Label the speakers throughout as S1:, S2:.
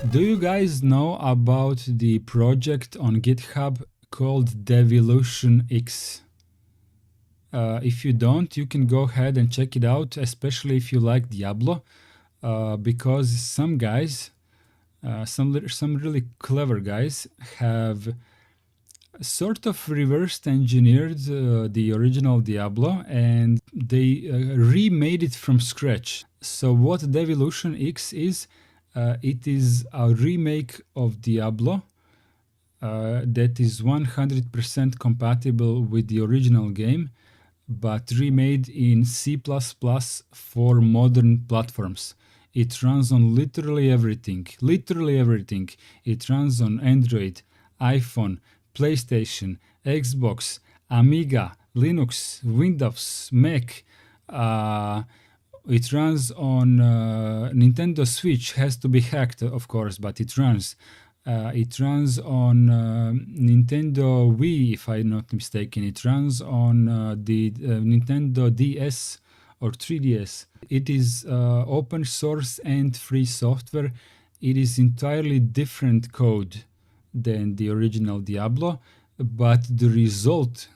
S1: Do you guys know about the project on GitHub called DevilutionX? If you don't, you can go ahead and check it out, especially if you like Diablo, because some guys, some really clever guys, have sort of reversed engineered the original Diablo, and they remade it from scratch. So what DevilutionX is, it is a remake of Diablo that is 100% compatible with the original game, but remade in C++ for modern platforms. It runs on literally everything. It runs on Android, iPhone, PlayStation, Xbox, Amiga, Linux, Windows, Mac. It runs on Nintendo Switch. Has to be hacked, of course, but it runs. It runs on Nintendo Wii, if I'm not mistaken. It runs on the Nintendo DS or 3DS. It is open source and free software. It is entirely different code than the original Diablo, but the result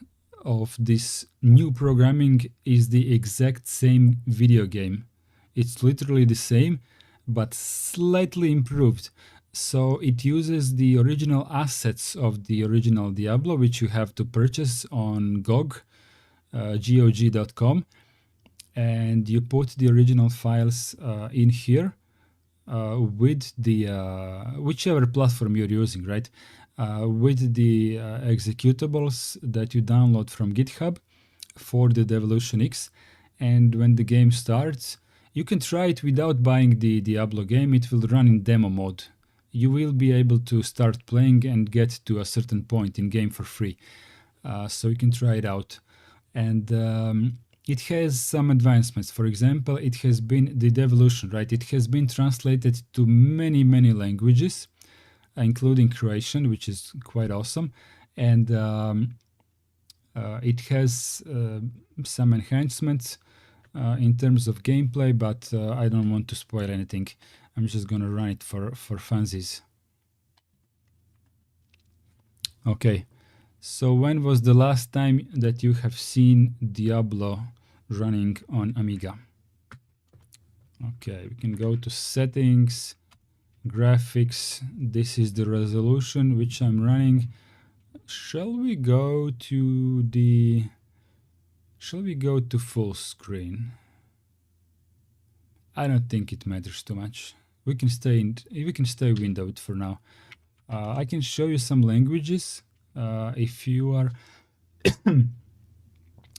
S1: of this new programming is the exact same video game. It's literally the same, but slightly improved. So it uses the original assets of the original Diablo, which you have to purchase on GOG, GOG.com, and you put the original files in here with the whichever platform you're using, right? With the executables that you download from GitHub for the Devolution X. And when the game starts, you can try it without buying the Diablo game. It will run in demo mode. You will be able to start playing and get to a certain point in game for free. So you can try it out. And it has some advancements. For example, it has been the Devolution, right? It has been translated to many, many languages, including Croatian, which is quite awesome. And it has some enhancements in terms of gameplay, but I don't want to spoil anything. I'm just gonna run it for funsies. Okay, so when was the last time that you have seen Diablo running on Amiga? Okay, we can go to settings, graphics. This is the resolution which I'm running. Shall we go to full screen? I don't think it matters too much. We can stay windowed for now. I can show you some languages if you are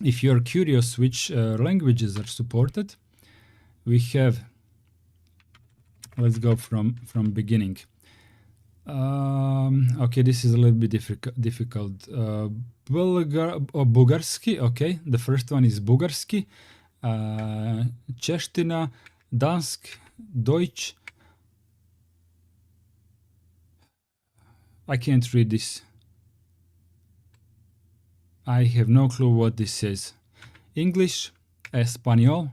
S1: if you are curious which languages are supported. We have, let's go from beginning. Okay, this is a little bit difficult. Bugarski, okay, the first one is Bugarski. Čeština, Dansk, Deutsch. I can't read this. I have no clue what this says. English, Espanol,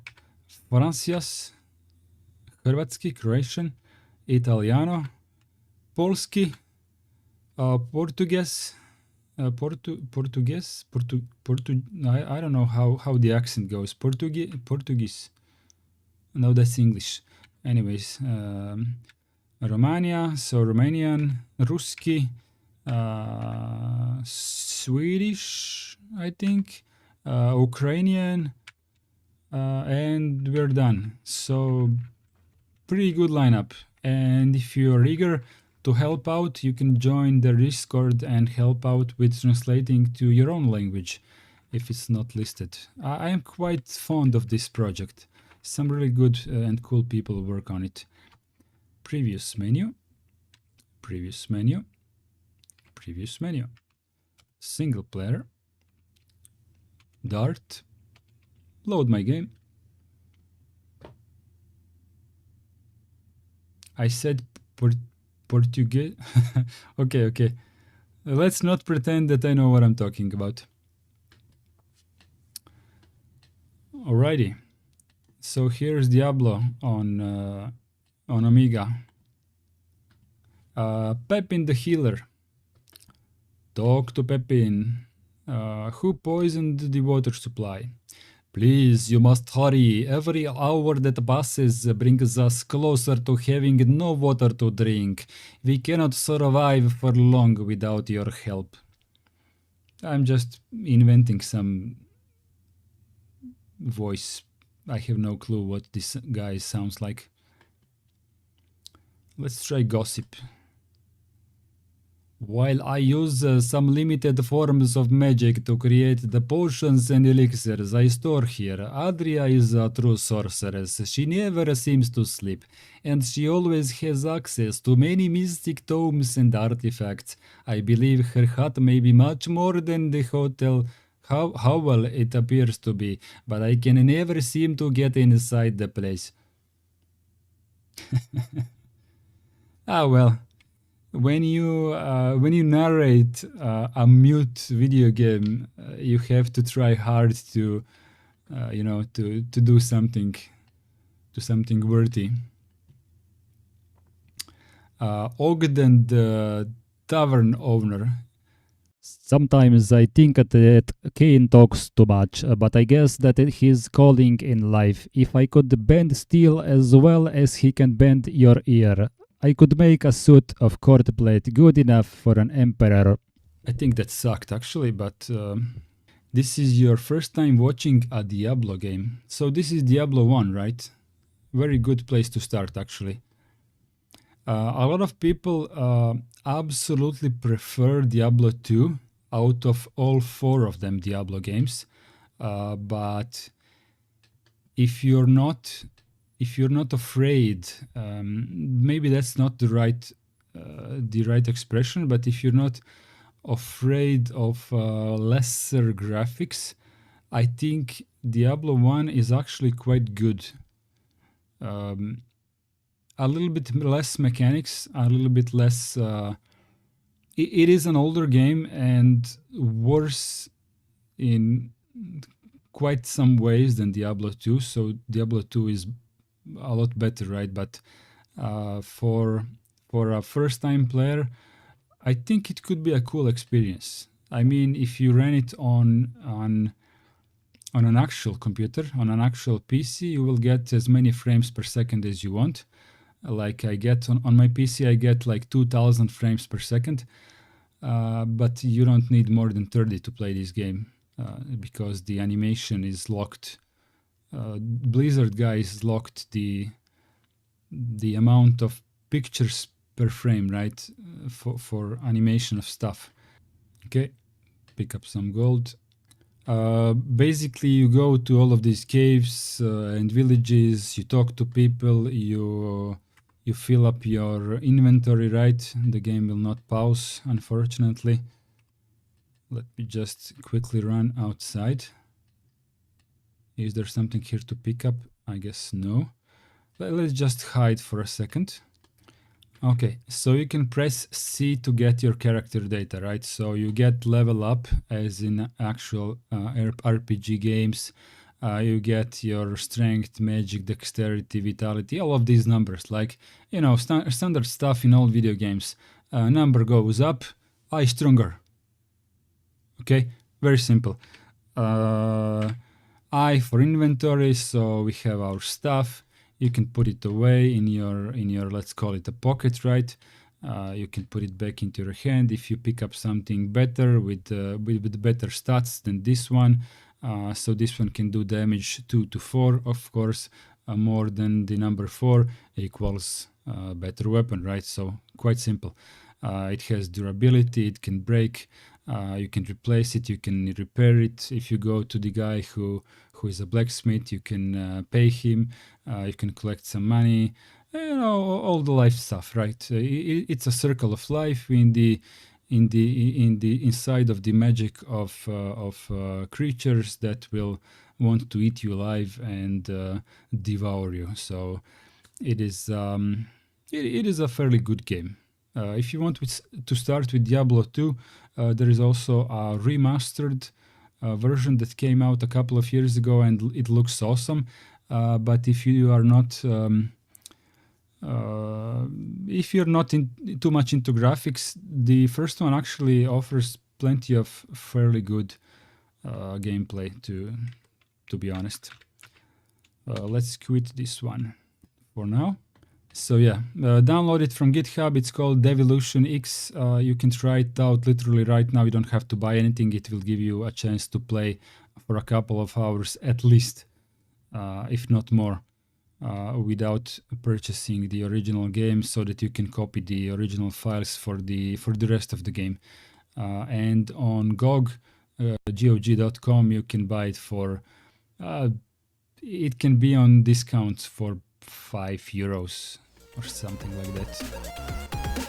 S1: Francias, Hrvatski, Croatian, Italiano, Polski, Portuguese, I don't know how the accent goes. Portuguese. No, that's English. Anyways, Romania, so Romanian, Ruski, Swedish, I think, Ukrainian, and we're done. So pretty good lineup. And if you're eager to help out, you can join the Discord and help out with translating to your own language if it's not listed. I am quite fond of this project. Some really good and cool people work on it. Previous menu, previous menu, previous menu, single player, Dart, load my game. I said Portuguese. Okay. Let's not pretend that I know what I'm talking about. Alrighty. So here's Diablo on Amiga. Pepin the healer. Talk to Pepin. Who poisoned the water supply? Please, you must hurry. Every hour that passes brings us closer to having no water to drink. We cannot survive for long without your help. I'm just inventing some voice. I have no clue what this guy sounds like. Let's try gossip. While I use some limited forms of magic to create the potions and elixirs I store here, Adria is a true sorceress. She never seems to sleep, and she always has access to many mystic tomes and artifacts. I believe her hut may be much more than the hotel hovel it appears to be, but I can never seem to get inside the place. Well. When you narrate a mute video game, you have to try hard to to do something worthy. Ogden, the tavern owner.
S2: Sometimes I think that Kane talks too much, but I guess that he's calling in life. If I could bend steel as well as he can bend your ear, I could make a suit of courtplate good enough for an emperor.
S1: I think that sucked actually, but this is your first time watching a Diablo game. So this is Diablo 1, right? Very good place to start actually. A lot of people absolutely prefer Diablo 2 out of all 4 of them Diablo games. But if you're not afraid, maybe that's not the right expression, but if you're not afraid of lesser graphics, I think Diablo 1 is actually quite good. A little bit less mechanics, a little bit less. It is an older game and worse in quite some ways than Diablo 2. So Diablo 2 is a lot better, right? But for a first-time player, I think it could be a cool experience. I mean, if you ran it on an actual computer, on an actual PC, you will get as many frames per second as you want. Like I get on my PC, I get like 2000 frames per second, but you don't need more than 30 to play this game because the animation is locked. Blizzard guys locked the amount of pictures per frame, right, for animation of stuff. Okay, pick up some gold. Basically, you go to all of these caves and villages. You talk to people. You fill up your inventory, right? The game will not pause, unfortunately. Let me just quickly run outside. Is there something here to pick up? I guess no. Let's just hide for a second. Okay, so you can press C to get your character data, right? So you get level up as in actual RPG games. You get your strength, magic, dexterity, vitality, all of these numbers, like, you know, standard stuff in all video games. Number goes up, I stronger. Okay, very simple. I for inventory, so we have our stuff. You can put it away in your let's call it a pocket, right? You can put it back into your hand if you pick up something better with better stats than this one. So this one can do damage 2 to 4, of course. More than the number 4 equals better weapon, right? So quite simple. It has durability, it can break, you can replace it, you can repair it. If you go to the guy who is a blacksmith, you can pay him, you can collect some money, you know, all the life stuff, right? It's a circle of life in the inside of the magic of creatures that will want to eat you alive and devour you. So it is a fairly good game. If you want to start with Diablo 2, there is also a remastered version that came out a couple of years ago, and it looks awesome. But if you are not if you're not too much into graphics, the first one actually offers plenty of fairly good gameplay, to be honest. Let's quit this one for now. So yeah, download it from GitHub. It's called DevilutionX. You can try it out literally right now. You don't have to buy anything. It will give you a chance to play for a couple of hours at least, if not more, without purchasing the original game, so that you can copy the original files for the rest of the game. And on GOG, GOG.com, you can buy it for. It can be on discounts for €5 or something like that.